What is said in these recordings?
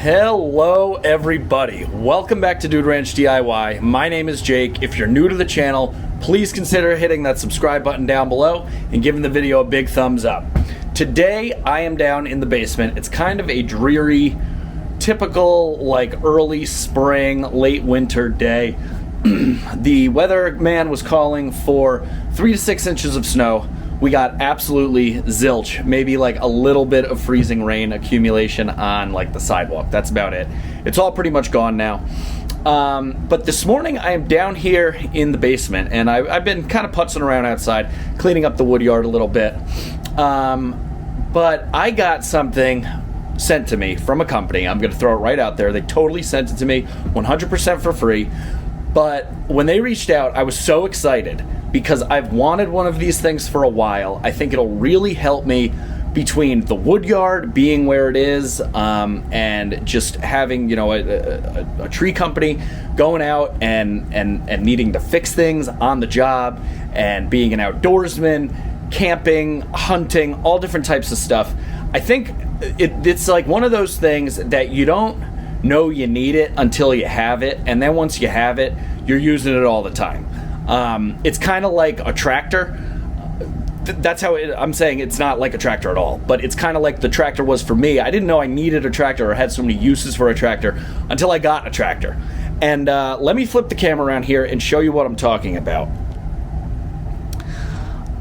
Hello everybody, welcome back to Dude Ranch DIY. My name is Jake. If you're new to the channel, please consider hitting that subscribe button down below and giving the video a big thumbs up. Today I am down in the basement. It's kind of a dreary, typical like early spring, late winter day. The weatherman was calling for 3 to 6 inches of snow. We got absolutely zilch, maybe like a little bit of freezing rain accumulation on like the sidewalk. That's about it. It's all pretty much gone now. But this morning I am down here in the basement and I've been kind of putzing around outside, cleaning up the wood yard a little bit. But I got something sent to me from a company. I'm going to throw it right out there. They totally sent it to me 100% for free. But when they reached out, I was so excited because I've wanted one of these things for a while. I think it'll really help me between the wood yard being where it is and just having, you know, a tree company going out and needing to fix things on the job and being an outdoorsman, camping, hunting, all different types of stuff. I think it's like one of those things that you don't know you need it until you have it, and then once you have it, you're using it all the time. It's kind of like a tractor. That's how I'm saying it's not like a tractor at all, but it's kind of like the tractor was for me. I didn't know I needed a tractor or had so many uses for a tractor until I got a tractor. And let me flip the camera around here and show you what I'm talking about.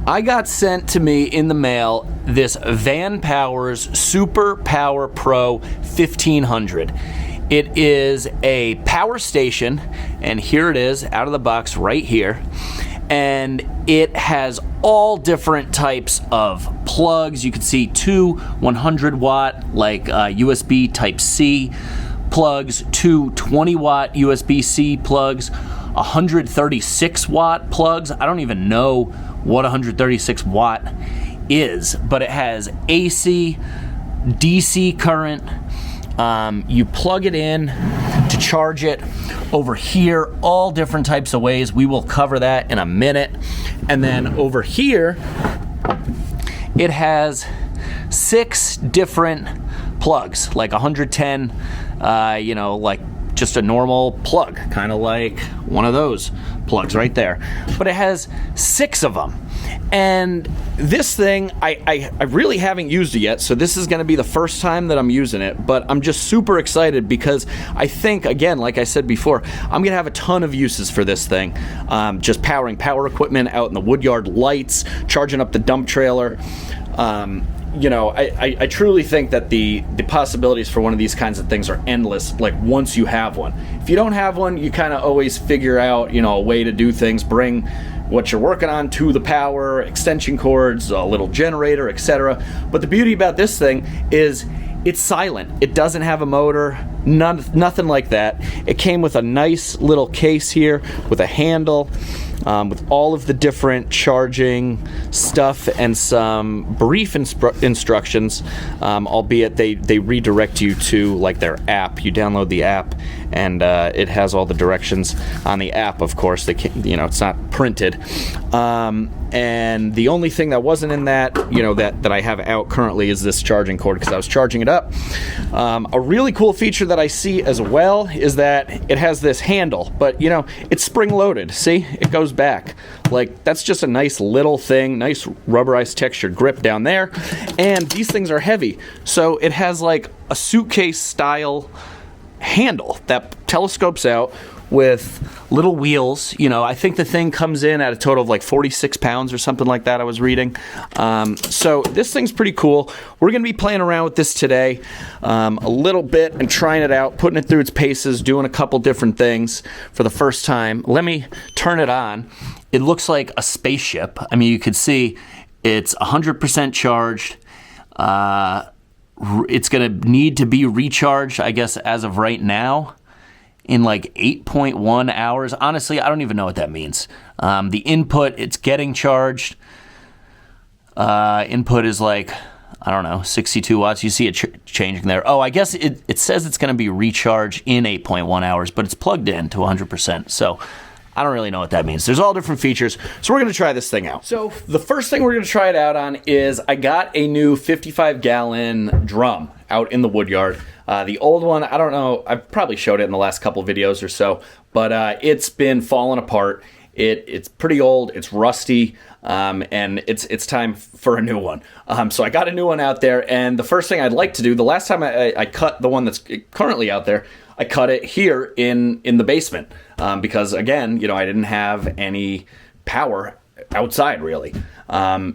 I got sent to me in the mail this Vanpowers Super Power Pro 1500. It is a power station, and here it is out of the box right here. And it has all different types of plugs. You can see two 100 watt like USB Type-C plugs, two 20 watt USB-C plugs, 136 watt plugs. I don't even know what 136 watt is, but it has AC, DC current. You plug it in to charge it over here, all different types of ways. We will cover that in a minute. And then over here, it has 6 different plugs, like 110, you know, like just a normal plug, kind of like one of those plugs right there. But it has 6 of them. And this thing, I really haven't used it yet, so this is going to be the first time that I'm using it, but I'm just super excited because I think, again, like I said before, I'm going to have a ton of uses for this thing. Just powering power equipment out in the woodyard, lights, charging up the dump trailer. You know, I truly think that the possibilities for one of these kinds of things are endless, like once you have one. If you don't have one, you kind of always figure out, you know, a way to do things, bring what you're working on to the power, extension cords, a little generator, etc. But the beauty about this thing is it's silent. It doesn't have a motor, nothing like that. It came with a nice little case here with a handle, with all of the different charging stuff and some brief instructions, albeit they redirect you to like their app. You download the app and it has all the directions on the app, of course. They can't, you know, it's not printed. And the only thing that wasn't in that, you know, that I have out currently is this charging cord because I was charging it up. A really cool feature that I see as well is that it has this handle, but you know, it's spring loaded. See, it goes back. Like, that's just a nice little thing, nice rubberized textured grip down there. And these things are heavy, so it has like a suitcase style handle that telescopes out with little wheels. You know, I think the thing comes in at a total of like 46 pounds or something like that, I was reading. So this thing's pretty cool. We're going to be playing around with this today a little bit and trying it out, putting it through its paces, doing a couple different things for the first time. Let me turn it on. It looks like a spaceship. I mean, you could see it's 100% charged. It's going to need to be recharged, I guess, as of right now, in like 8.1 hours. Honestly, I don't even know what that means. The input, it's getting charged. Input is like, I don't know, 62 watts. You see it changing there. Oh, I guess it says it's going to be recharged in 8.1 hours, but it's plugged in to 100%. So I don't really know what that means. There's all different features, so we're gonna try this thing out. So the first thing we're gonna try it out on is I got a new 55-gallon drum out in the wood yard. The old one, I don't know, I've probably showed it in the last couple videos or so, but it's been falling apart. It's pretty old, it's rusty, and it's time for a new one. So I got a new one out there, and the first thing I'd like to do, the last time I cut the one that's currently out there, I cut it here in the basement, because again, I didn't have any power outside really.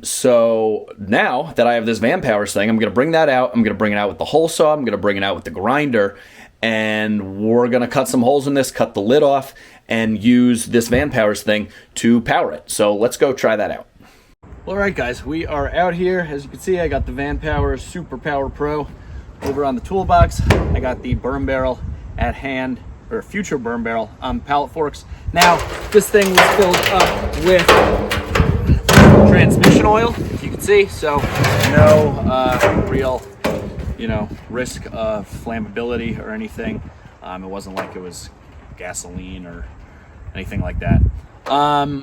So now that I have this Vanpowers thing, I'm going to bring that out. I'm going to bring it out with the hole saw. I'm going to bring it out with the grinder, and we're going to cut some holes in this, cut the lid off, and use this Vanpowers thing to power it. So let's go try that out. All right, guys, we are out here. As you can see, I got the Vanpowers Super Power Pro over on the toolbox. I got the burn barrel at hand, or future burn barrel pallet forks. Now, this thing was filled up with transmission oil, as you can see, so no real, risk of flammability or anything. It wasn't like it was gasoline or anything like that.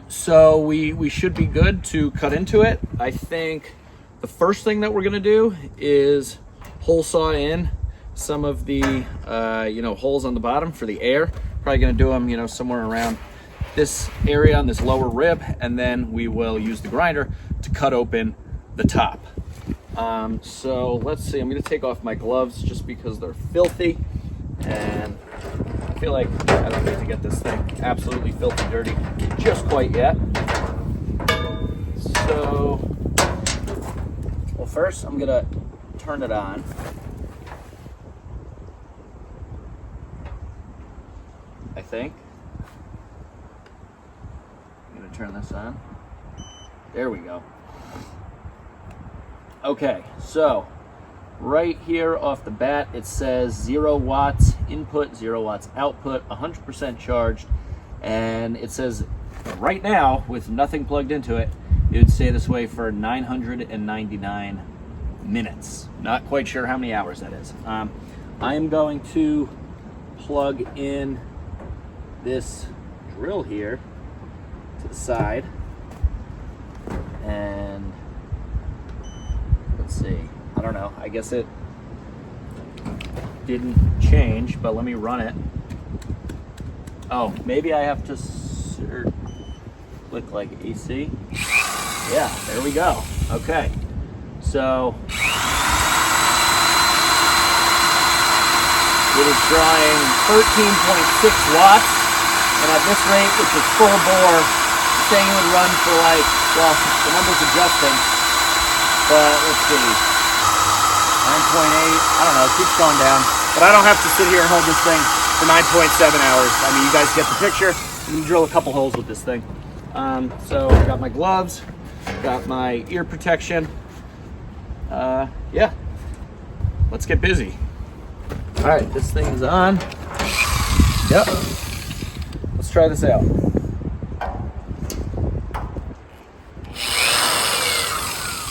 So we should be good to cut into it. I think the first thing that we're gonna do is hole saw in some of the holes on the bottom for the air. Probably gonna do them somewhere around this area on this lower rib, and then we will use the grinder to cut open the top. So let's see, I'm gonna take off my gloves just because they're filthy, and I feel like I don't need to get this thing absolutely filthy dirty just quite yet. So, well, first I'm gonna turn it on. I think. I'm gonna turn this on. There we go. Okay, so right here off the bat, it says 0 watts input, 0 watts output, 100% charged, and it says right now, with nothing plugged into it, it would stay this way for 999 minutes. Not quite sure how many hours that is. I am going to plug in this drill here to the side, and let's see, I don't know, I guess it didn't change, but let me run it. Oh, maybe I have to click like AC. Yeah, there we go. Okay, so it is drawing 13.6 watts. And at this rate, which is full bore, it's saying it would run for like, well, the number's adjusting, but let's see, 9.8, I don't know, it keeps going down. But I don't have to sit here and hold this thing for 9.7 hours. I mean, you guys get the picture. I'm gonna drill a couple holes with this thing. So I got my gloves, got my ear protection. Yeah, let's get busy. All right, this thing is on. Yep. Let's try this out.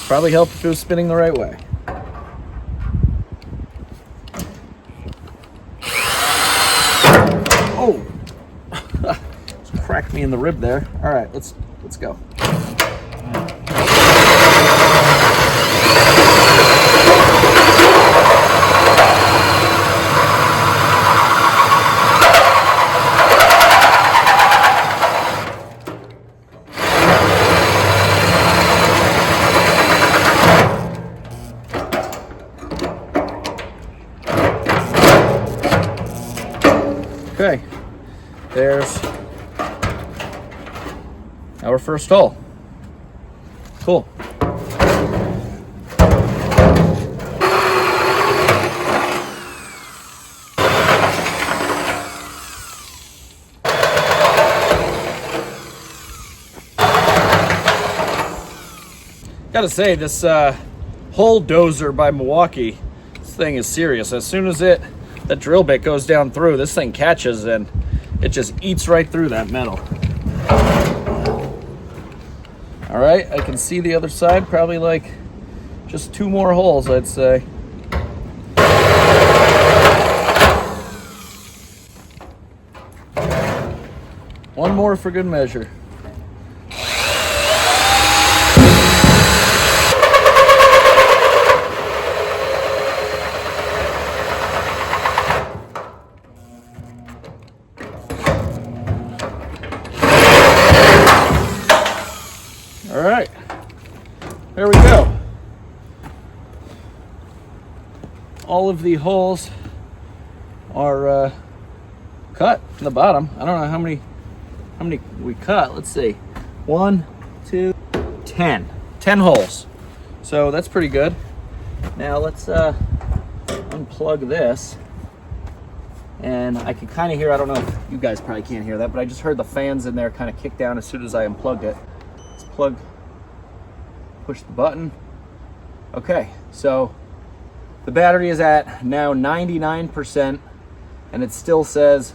Probably help if it was spinning the right way. Oh, just cracked me in the rib there. All right, let's go. Okay, there's our first hole. Cool. Gotta say, this hole dozer by Milwaukee, this thing is serious. As soon as that drill bit goes down through, this thing catches and it just eats right through that metal. All right, I can see the other side, probably like just 2 more holes, I'd say. One more for good measure. All right, there we go. All of the holes are cut in the bottom. I don't know how many we cut. Let's see. 1, 2, 10. 10 holes. So that's pretty good. Now let's unplug this. And I can kind of hear, I don't know if you guys probably can't hear that, but I just heard the fans in there kind of kick down as soon as I unplugged it. Let's plug, push the button. Okay, so the battery is at now 99%, and it still says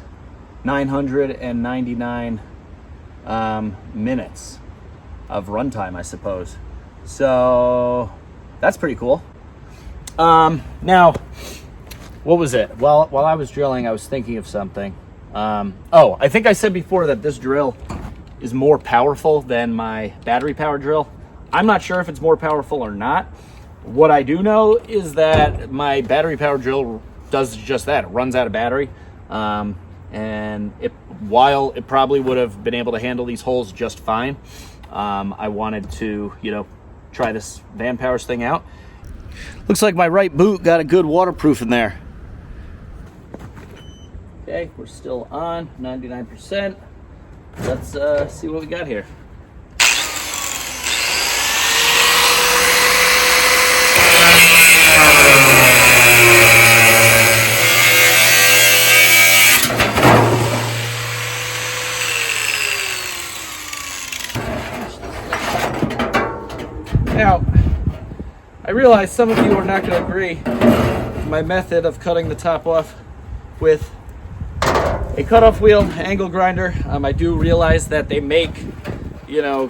999 minutes of runtime, I suppose. So that's pretty cool. Now, what was it? While I was drilling, I was thinking of something. Oh, I think I said before that this drill is more powerful than my battery power drill. I'm not sure if it's more powerful or not. What I do know is that my battery power drill does just that. It runs out of battery. And while it probably would have been able to handle these holes just fine, I wanted to, try this Vanpowers thing out. Looks like my right boot got a good waterproof in there. Okay, we're still on 99%. Let's see what we got here. Now, I realize some of you are not going to agree with my method of cutting the top off with a cutoff wheel angle grinder. I do realize that they make,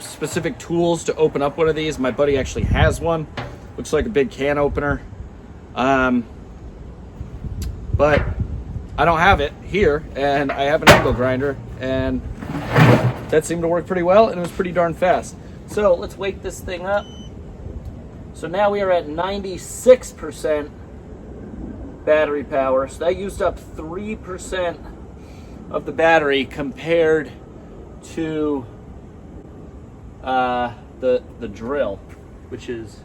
specific tools to open up one of these. My buddy actually has one. Looks like a big can opener. But I don't have it here, and I have an angle grinder, and that seemed to work pretty well, and it was pretty darn fast. So let's wake this thing up. So now we are at 96% battery power. So that used up 3% of the battery compared to the drill, which is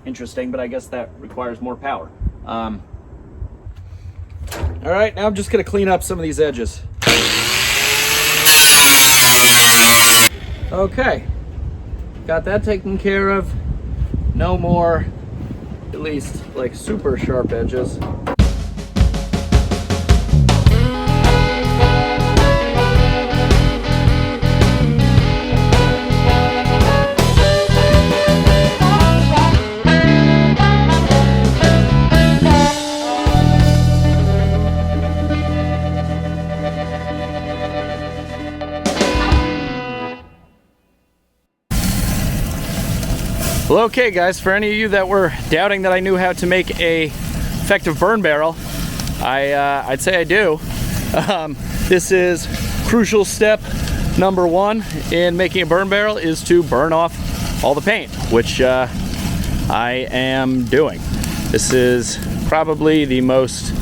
interesting, but I guess that requires more power. All right, now I'm just gonna clean up some of these edges. Okay, got that taken care of. No more, at least like super sharp edges. Well, okay guys, for any of you that were doubting that I knew how to make a effective burn barrel, I'd say I do. This is crucial step number 1 in making a burn barrel, is to burn off all the paint, which I am doing. This is probably the most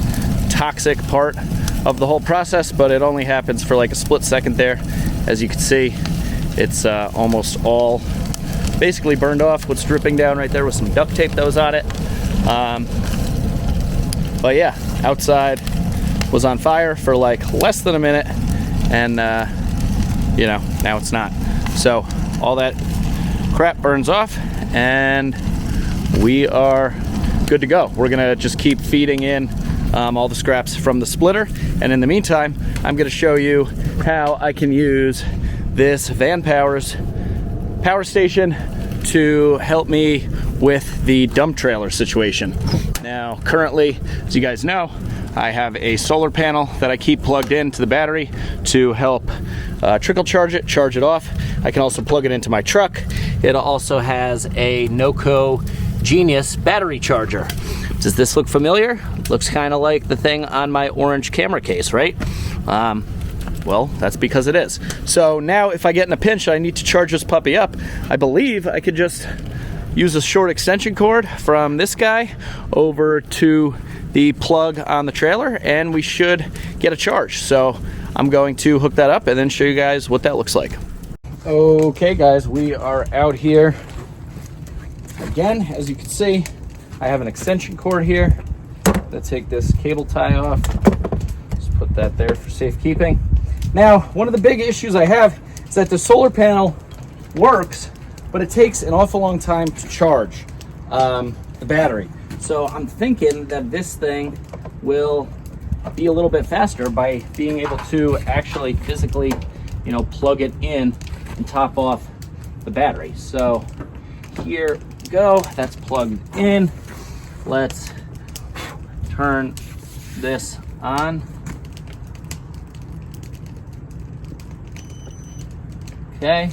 toxic part of the whole process, but it only happens for like a split second there. As you can see, it's almost all basically burned off. What's dripping down right there was some duct tape that was on it. But yeah, outside was on fire for like less than a minute, and now it's not. So all that crap burns off and we are good to go. We're gonna just keep feeding in all the scraps from the splitter, and in the meantime I'm gonna show you how I can use this Vanpowers power station to help me with the dump trailer situation. Now currently, as you guys know, I have a solar panel that I keep plugged into the battery to help trickle charge it off. I can also plug it into my truck. It also has a Noco Genius battery charger. Does this look familiar? Looks kind of like the thing on my orange camera case, right? Well, that's because it is. So now if I get in a pinch, I need to charge this puppy up. I believe I could just use a short extension cord from this guy over to the plug on the trailer, and we should get a charge. So I'm going to hook that up and then show you guys what that looks like. Okay guys, we are out here again. As you can see, I have an extension cord here. Let's take this cable tie off. Just put that there for safekeeping. Now, one of the big issues I have is that the solar panel works, but it takes an awful long time to charge the battery. So I'm thinking that this thing will be a little bit faster by being able to actually physically, you know, plug it in and top off the battery. So here we go, that's plugged in. Let's turn this on. Okay.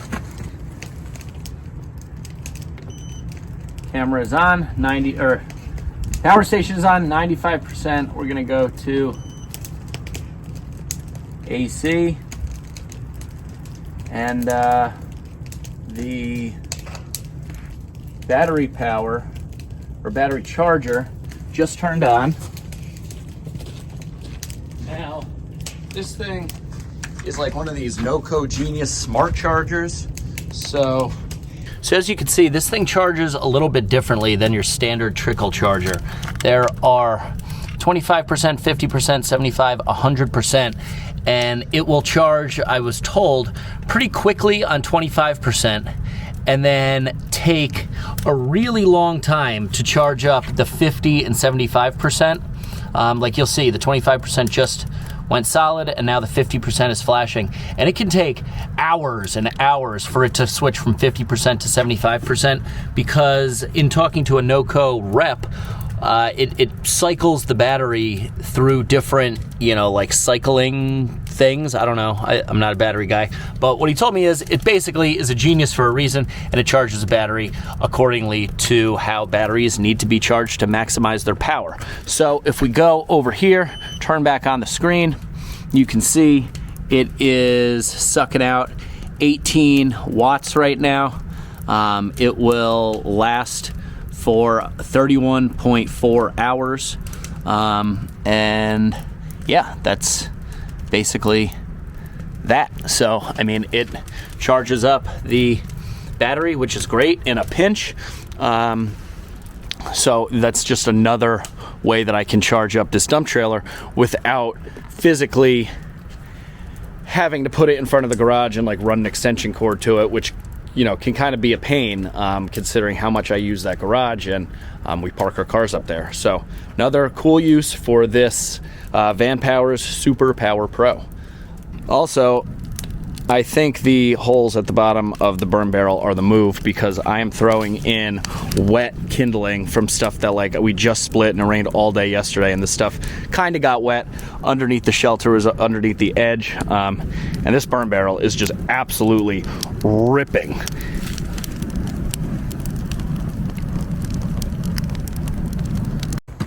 Camera is on, power station is on 95%. We're gonna go to AC, and the battery power or battery charger just turned on. Now, this thing is like one of these NoCo Genius smart chargers. So as you can see, this thing charges a little bit differently than your standard trickle charger. There are 25%, 50%, 75, 100%, and it will charge, I was told, pretty quickly on 25%, and then take a really long time to charge up the 50 and 75%. Like you'll see, the 25% just went solid, and now the 50% is flashing. And it can take hours and hours for it to switch from 50% to 75%, because in talking to a NoCo rep, it cycles the battery through different, you know, like cycling things. I don't know, I'm not a battery guy, but what he told me is it basically is a genius for a reason, and it charges the battery accordingly to how batteries need to be charged to maximize their power. So if we go over here, turn back on the screen, you can see it is sucking out 18 watts right now. It will last for 31.4 hours. And yeah, that's basically that. So, I mean, it charges up the battery, which is great in a pinch. So that's just another way that I can charge up this dump trailer without physically having to put it in front of the garage and like run an extension cord to it, which, you know, can kind of be a pain, considering how much I use that garage, and we park our cars up there. So another cool use for this Vanpowers Super Power Pro. Also, I think the holes at the bottom of the burn barrel are the move, because I am throwing in wet kindling from stuff that, like, we just split and it rained all day yesterday, and this stuff kind of got wet underneath the shelter, is underneath the edge, and this burn barrel is just absolutely ripping.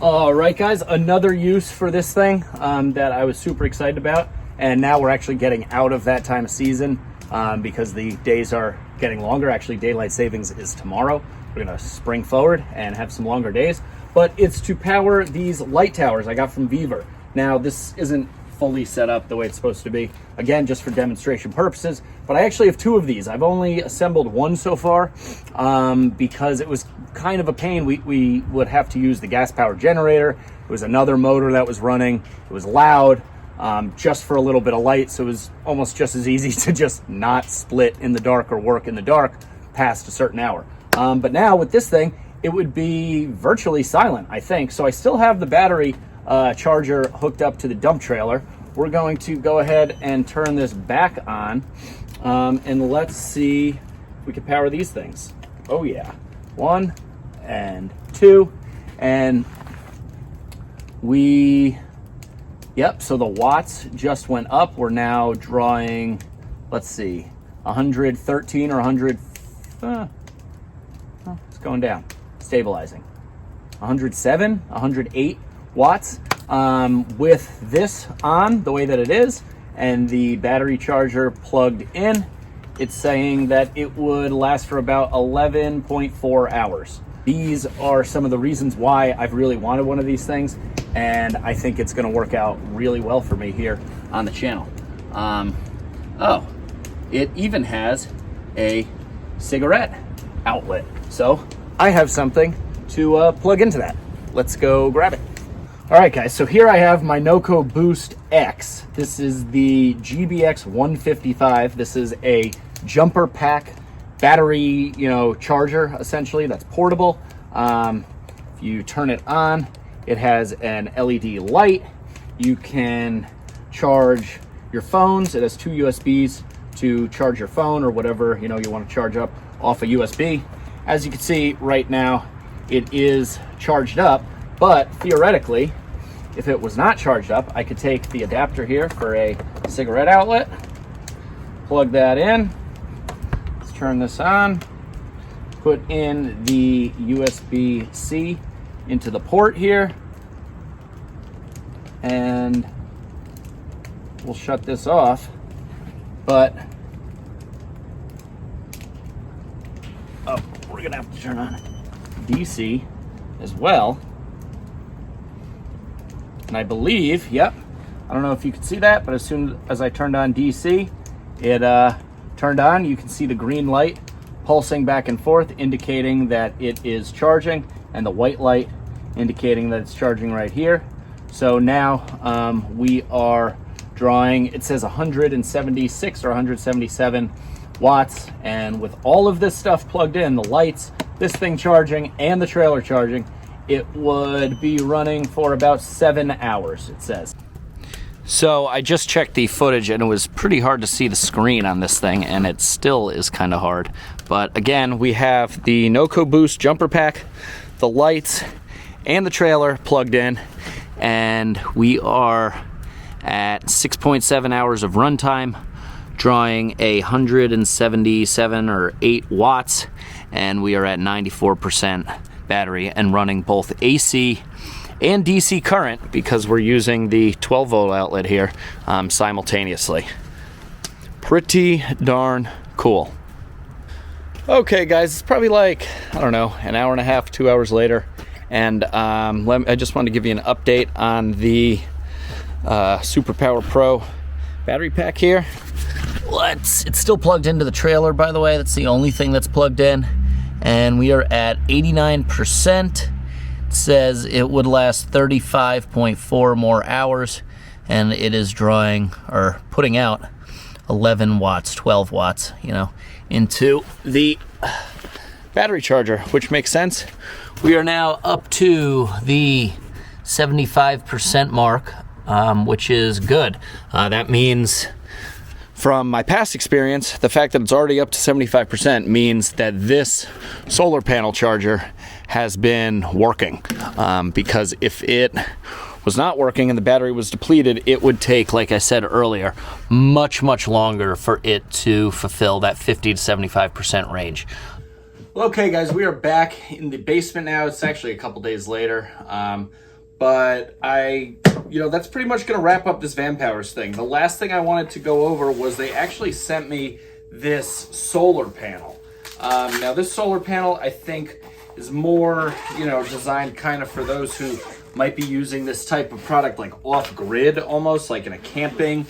All right, guys, another use for this thing that I was super excited about. And now we're actually getting out of that time of season because the days are getting longer. Actually, daylight savings is tomorrow. We're gonna spring forward and have some longer days. But it's to power these light towers I got from Beaver. Now, this isn't fully set up the way it's supposed to be. Again, just for demonstration purposes. But I actually have two of these. I've only assembled one so far because it was kind of a pain. We would have to use the gas powered generator. It was another motor that was running. It was loud. Just for a little bit of light, so it was almost just as easy to just not split in the dark or work in the dark past a certain hour. But now with this thing, it would be virtually silent, I think. So I still have the battery charger hooked up to the dump trailer. We're going to go ahead and turn this back on, and let's see if we can power these things. Oh yeah, 1 and 2, and yep, so the watts just went up. We're now drawing, let's see, 113 or 100, it's going down, stabilizing. 107, 108 watts with this on the way that it is, and the battery charger plugged in, it's saying that it would last for about 11.4 hours. These are some of the reasons why I've really wanted one of these things, and I think it's going to work out really well for me here on the channel. Oh, it even has a cigarette outlet, so I have something to plug into that. Let's go grab it. All right, guys, so here I have my Noco Boost X. This is the GBX 155. This is a jumper pack battery, charger, essentially, that's portable. If you turn it on, it has an LED light. You can charge your phones. It has 2 USBs to charge your phone or whatever, you want to charge up off a USB. As you can see right now, it is charged up, but theoretically, if it was not charged up, I could take the adapter here for a cigarette outlet, plug that in, let's turn this on, put in the USB-C into the port here, and we'll shut this off. But we're gonna have to turn on DC as well. And I believe, yep, I don't know if you can see that, but as soon as I turned on DC, it turned on. You can see the green light pulsing back and forth, indicating that it is charging, and the white light indicating that it's charging right here. So now we are drawing, it says 176 or 177 watts, and with all of this stuff plugged in, the lights, this thing charging, and the trailer charging, it would be running for about 7 hours, it says. So I just checked the footage, and it was pretty hard to see the screen on this thing, and it still is kind of hard. But again, we have the Noco Boost jumper pack, the lights, and the trailer plugged in, and we are at 6.7 hours of runtime, drawing 177 or 8 watts, and we are at 94% battery and running both AC and DC current because we're using the 12 volt outlet here simultaneously. Pretty darn cool. Okay guys, it's probably like, I don't know, an hour and a half, 2 hours later, and I just wanted to give you an update on the Super Power Pro battery pack here. It's still plugged into the trailer, by the way. That's the only thing that's plugged in, and we are at 89%. It says it would last 35.4 more hours, and it is drawing or putting out 11 watts, 12 watts, into the battery charger, which makes sense. We are now up to the 75% mark, which is good. That means, from my past experience, the fact that it's already up to 75% means that this solar panel charger has been working. Because if it was not working and the battery was depleted, it would take, like I said earlier, much, much longer for it to fulfill that 50 to 75% range. Okay guys, we are back in the basement now. It's actually a couple days later. But that's pretty much going to wrap up this Vanpowers thing. The last thing I wanted to go over was they actually sent me this solar panel. Now this solar panel, I think, is more, designed kind of for those who might be using this type of product like off-grid, almost like in a camping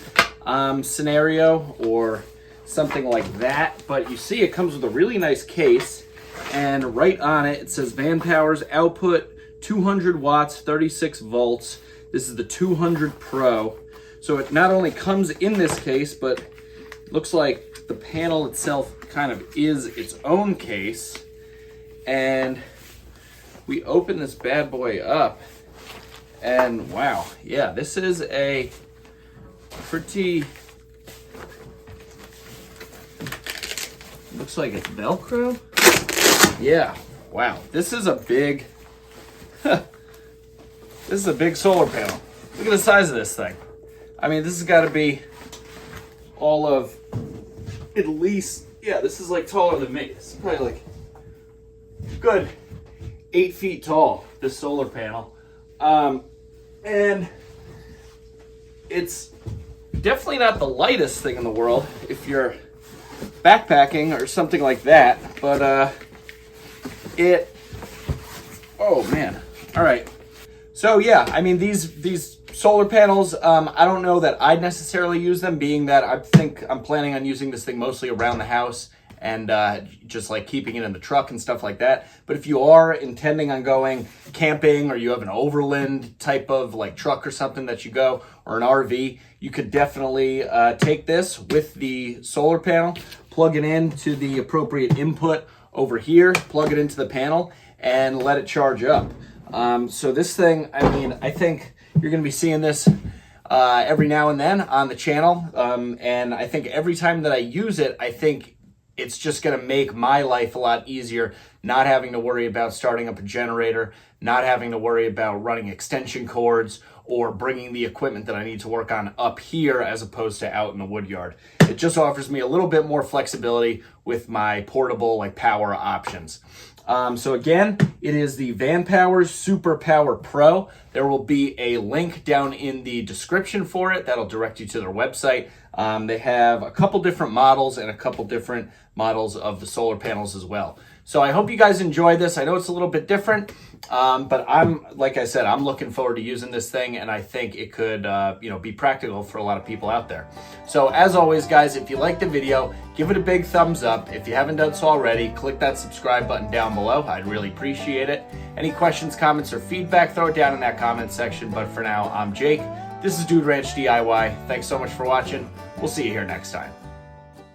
scenario or something like that. But you see it comes with a really nice case, and right on it, it says Vanpowers output 200 watts, 36 volts. This is the 200 Pro. So it not only comes in this case, but it looks like the panel itself kind of is its own case. And we open this bad boy up, and wow, yeah, this is a pretty, looks like it's Velcro. Yeah, wow, this is a big, this is a big solar panel. Look at the size of this thing. I mean, this has got to be all of, at least, yeah, this is like taller than me. This is probably like good 8 feet tall, this solar panel. And it's definitely not the lightest thing in the world if you're backpacking or something like that, but oh man. All right. So yeah, I mean, these solar panels, I don't know that I'd necessarily use them, being that I think I'm planning on using this thing mostly around the house and just like keeping it in the truck and stuff like that. But if you are intending on going camping, or you have an overland type of like truck or something that you go, or an RV, you could definitely take this with the solar panel, plug it into the appropriate input over here, plug it into the panel, and let it charge up. So this thing, I mean, I think you're going to be seeing this every now and then on the channel. And I think every time that I use it, I think it's just going to make my life a lot easier, not having to worry about starting up a generator, not having to worry about running extension cords, or bringing the equipment that I need to work on up here as opposed to out in the wood yard. It just offers me a little bit more flexibility with my portable like power options. So again, it is the Vanpowers Super Power Pro. There will be a link down in the description for it that'll direct you to their website. They have a couple different models and a couple different models of the solar panels as well. So I hope you guys enjoy this. I know it's a little bit different, but like I said, I'm looking forward to using this thing, and I think it could, be practical for a lot of people out there. So as always, guys, if you liked the video, give it a big thumbs up. If you haven't done so already, click that subscribe button down below. I'd really appreciate it. Any questions, comments, or feedback, throw it down in that comment section. But for now, I'm Jake. This is Dude Ranch DIY. Thanks so much for watching. We'll see you here next time.